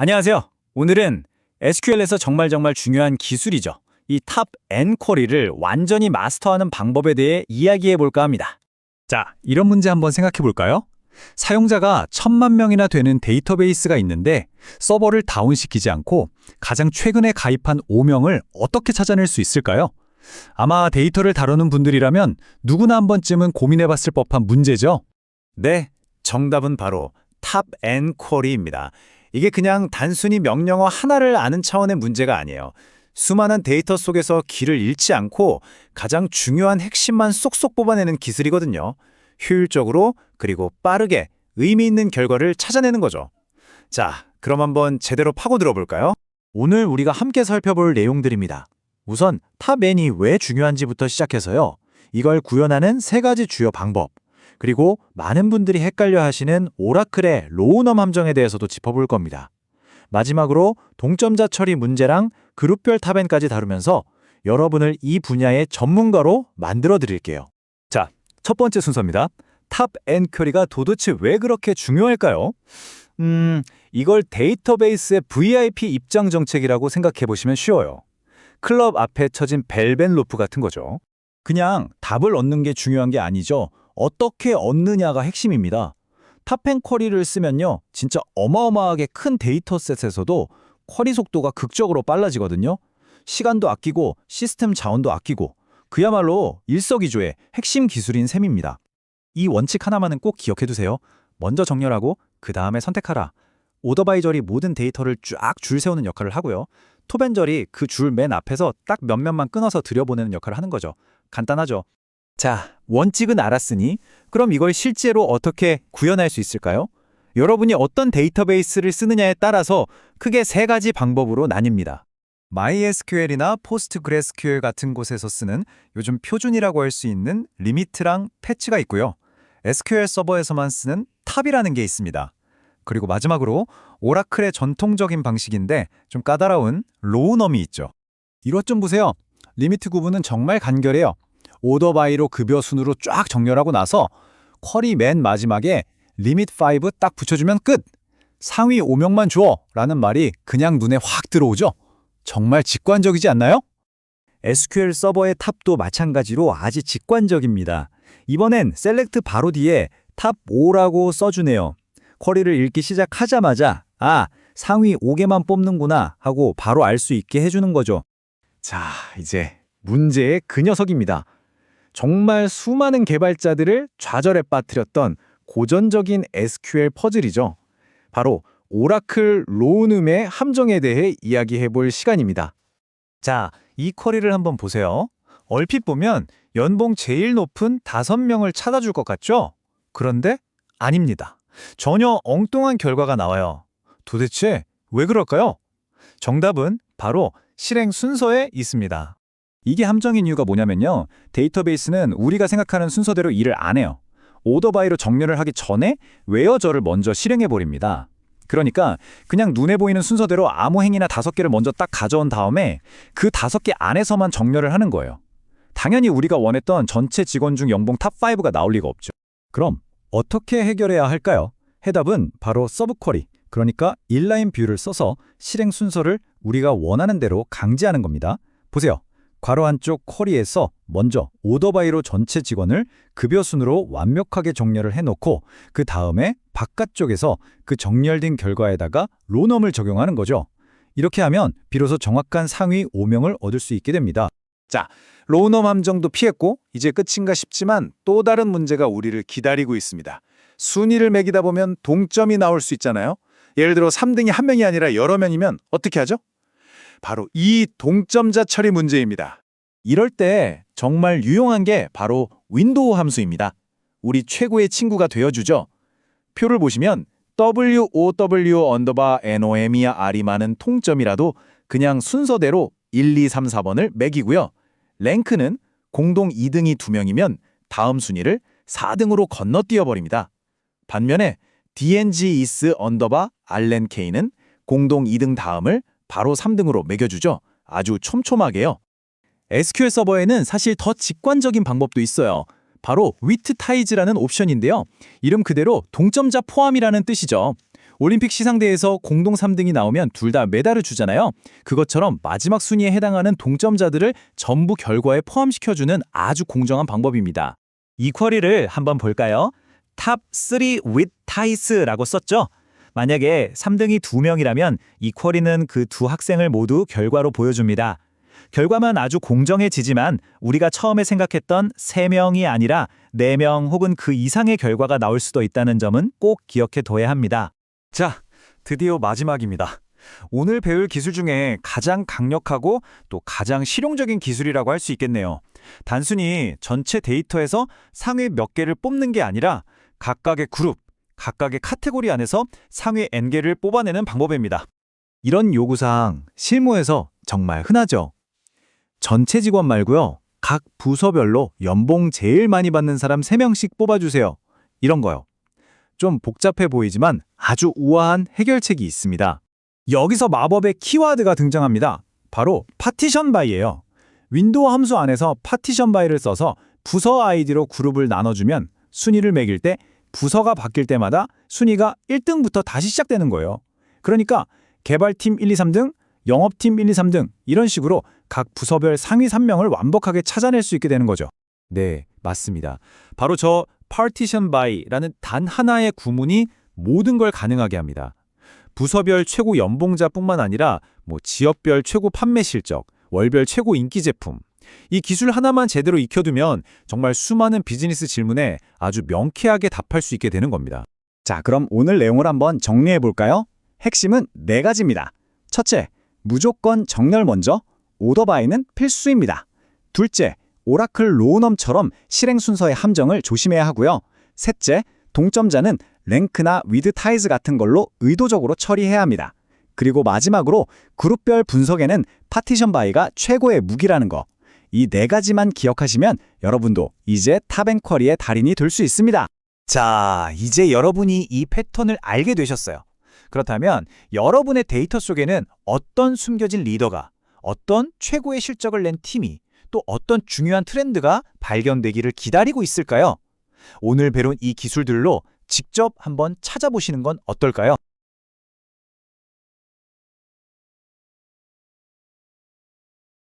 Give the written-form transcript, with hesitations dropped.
안녕하세요. 오늘은 SQL에서 정말 중요한 기술이죠. 이 탑 N 쿼리를 완전히 마스터하는 방법에 대해 이야기해 볼까 합니다. 자, 이런 문제 한번 생각해 볼까요? 사용자가 1000만 명이나 되는 데이터베이스가 있는데 서버를 다운시키지 않고 가장 최근에 가입한 5명을 어떻게 찾아낼 수 있을까요? 아마 데이터를 다루는 분들이라면 누구나 한 번쯤은 고민해 봤을 법한 문제죠. 네, 정답은 바로 탑 N 쿼리입니다. 이게 그냥 단순히 명령어 하나를 아는 차원의 문제가 아니에요. 수많은 데이터 속에서 길을 잃지 않고 가장 중요한 핵심만 쏙쏙 뽑아내는 기술이거든요. 효율적으로 그리고 빠르게 의미 있는 결과를 찾아내는 거죠. 자, 그럼 한번 제대로 파고들어 볼까요? 오늘 우리가 함께 살펴볼 내용들입니다. 우선 탑 N이 왜 중요한지부터 시작해서요. 이걸 구현하는 세 가지 주요 방법, 그리고 많은 분들이 헷갈려 하시는 오라클의 로우넘 함정에 대해서도 짚어볼 겁니다. 마지막으로 동점자 처리 문제랑 그룹별 탑 N까지 다루면서 여러분을 이 분야의 전문가로 만들어 드릴게요. 자, 첫 번째 순서입니다. 탑 N 쿼리가 도대체 왜 그렇게 중요할까요? 이걸 데이터베이스의 VIP 입장 정책이라고 생각해 보시면 쉬워요. 클럽 앞에 쳐진 벨벳 로프 같은 거죠. 그냥 답을 얻는 게 중요한 게 아니죠. 어떻게 얻느냐가 핵심입니다. 탑 N 쿼리를 쓰면요, 진짜 어마어마하게 큰 데이터셋에서도 쿼리 속도가 극적으로 빨라지거든요. 시간도 아끼고 시스템 자원도 아끼고 그야말로 일석이조의 핵심 기술인 셈입니다. 이 원칙 하나만은 꼭 기억해두세요. 먼저 정렬하고 그 다음에 선택하라. 오더바이절이 모든 데이터를 쫙 줄 세우는 역할을 하고요. 톱앤절이 그 줄 맨 앞에서 딱 몇몇만 끊어서 들여보내는 역할을 하는 거죠. 간단하죠? 자, 원칙은 알았으니 그럼 이걸 실제로 어떻게 구현할 수 있을까요? 여러분이 어떤 데이터베이스를 쓰느냐에 따라서 크게 세 가지 방법으로 나뉩니다. MySQL이나 PostgreSQL 같은 곳에서 쓰는 요즘 표준이라고 할 수 있는 리미트랑 패치가 있고요. SQL 서버에서만 쓰는 탑이라는 게 있습니다. 그리고 마지막으로 오라클의 전통적인 방식인데 좀 까다로운 로우넘이 있죠. 이것 좀 보세요. 리미트 구분은 정말 간결해요. 오더바이로 급여 순으로 쫙 정렬하고 나서 쿼리 맨 마지막에 리밋 5 딱 붙여주면 끝! 상위 5명만 줘! 라는 말이 그냥 눈에 확 들어오죠? 정말 직관적이지 않나요? SQL 서버의 탑도 마찬가지로 아주 직관적입니다. 이번엔 셀렉트 바로 뒤에 탑 5라고 써주네요. 쿼리를 읽기 시작하자마자 상위 5개만 뽑는구나 하고 바로 알 수 있게 해주는 거죠. 자, 이제 문제의 그 녀석입니다. 정말 수많은 개발자들을 좌절에 빠뜨렸던 고전적인 SQL 퍼즐이죠. 바로 오라클 로우넘의 함정에 대해 이야기해 볼 시간입니다. 자, 이 쿼리를 한번 보세요. 얼핏 보면 연봉 제일 높은 5명을 찾아줄 것 같죠? 그런데 아닙니다. 전혀 엉뚱한 결과가 나와요. 도대체 왜 그럴까요? 정답은 바로 실행 순서에 있습니다. 이게 함정인 이유가 뭐냐면요. 데이터베이스는 우리가 생각하는 순서대로 일을 안 해요. 오더바이로 정렬을 하기 전에 웨어절을 먼저 실행해버립니다. 그러니까 그냥 눈에 보이는 순서대로 아무 행위나 5개를 먼저 딱 가져온 다음에 그 5개 안에서만 정렬을 하는 거예요. 당연히 우리가 원했던 전체 직원 중 연봉 탑5가 나올 리가 없죠. 그럼 어떻게 해결해야 할까요? 해답은 바로 서브 쿼리, 그러니까 인라인 뷰를 써서 실행 순서를 우리가 원하는 대로 강제하는 겁니다. 보세요. 괄호 안쪽 쿼리에서 먼저 오더바이로 전체 직원을 급여 순으로 완벽하게 정렬을 해놓고 그 다음에 바깥쪽에서 그 정렬된 결과에다가 로넘을 적용하는 거죠. 이렇게 하면 비로소 정확한 상위 5명을 얻을 수 있게 됩니다. 자, 로우넘 함정도 피했고 이제 끝인가 싶지만 또 다른 문제가 우리를 기다리고 있습니다. 순위를 매기다 보면 동점이 나올 수 있잖아요. 예를 들어 3등이 한 명이 아니라 여러 명이면 어떻게 하죠? 바로 이 동점자 처리 문제입니다. 이럴 때 정말 유용한 게 바로 윈도우 함수입니다. 우리 최고의 친구가 되어주죠. 표를 보시면 WOW_NOM이야 R이 많은 통점이라도 그냥 순서대로 1, 2, 3, 4번을 매기고요. 랭크는 공동 2등이 2명이면 다음 순위를 4등으로 건너뛰어버립니다. 반면에 DNG_is_RLNK는 공동 2등 다음을 바로 3등으로 매겨주죠. 아주 촘촘하게요. SQL 서버에는 사실 더 직관적인 방법도 있어요. 바로 with ties라는 옵션인데요. 이름 그대로 동점자 포함이라는 뜻이죠. 올림픽 시상대에서 공동 3등이 나오면 둘 다 메달을 주잖아요. 그것처럼 마지막 순위에 해당하는 동점자들을 전부 결과에 포함시켜주는 아주 공정한 방법입니다. 이퀄리를 한번 볼까요? 탑 3 with ties라고 썼죠? 만약에 3등이 2명이라면 이퀄리는 그 두 학생을 모두 결과로 보여줍니다. 결과만 아주 공정해지지만 우리가 처음에 생각했던 3명이 아니라 4명 혹은 그 이상의 결과가 나올 수도 있다는 점은 꼭 기억해 둬야 합니다. 자, 드디어 마지막입니다. 오늘 배울 기술 중에 가장 강력하고 또 가장 실용적인 기술이라고 할 수 있겠네요. 단순히 전체 데이터에서 상위 몇 개를 뽑는 게 아니라 각각의 그룹, 각각의 카테고리 안에서 상위 N개를 뽑아내는 방법입니다. 이런 요구사항 실무에서 정말 흔하죠. 전체 직원 말고요. 각 부서별로 연봉 제일 많이 받는 사람 3명씩 뽑아주세요. 이런 거요. 좀 복잡해 보이지만 아주 우아한 해결책이 있습니다. 여기서 마법의 키워드가 등장합니다. 바로 파티션 바이예요. 윈도우 함수 안에서 파티션 바이를 써서 부서 아이디로 그룹을 나눠주면 순위를 매길 때 부서가 바뀔 때마다 순위가 1등부터 다시 시작되는 거예요. 그러니까 개발팀 1, 2, 3등, 영업팀 1, 2, 3등 이런 식으로 각 부서별 상위 3명을 완벽하게 찾아낼 수 있게 되는 거죠. 네, 맞습니다. 바로 저 partition by라는 단 하나의 구문이 모든 걸 가능하게 합니다. 부서별 최고 연봉자뿐만 아니라 지역별 최고 판매 실적, 월별 최고 인기 제품. 이 기술 하나만 제대로 익혀두면 정말 수많은 비즈니스 질문에 아주 명쾌하게 답할 수 있게 되는 겁니다. 자, 그럼 오늘 내용을 한번 정리해 볼까요? 핵심은 4가지입니다. 첫째, 무조건 정렬 먼저, 오더 바이는 필수입니다. 둘째, 오라클 로우넘처럼 실행 순서의 함정을 조심해야 하고요. 셋째, 동점자는 랭크나 위드 타이즈 같은 걸로 의도적으로 처리해야 합니다. 그리고 마지막으로 그룹별 분석에는 파티션 바이가 최고의 무기라는 거. 이 4가지만 기억하시면 여러분도 이제 탑앤쿼리의 달인이 될 수 있습니다. 자, 이제 여러분이 이 패턴을 알게 되셨어요. 그렇다면 여러분의 데이터 속에는 어떤 숨겨진 리더가, 어떤 최고의 실적을 낸 팀이, 또 어떤 중요한 트렌드가 발견되기를 기다리고 있을까요? 오늘 배운 이 기술들로 직접 한번 찾아보시는 건 어떨까요?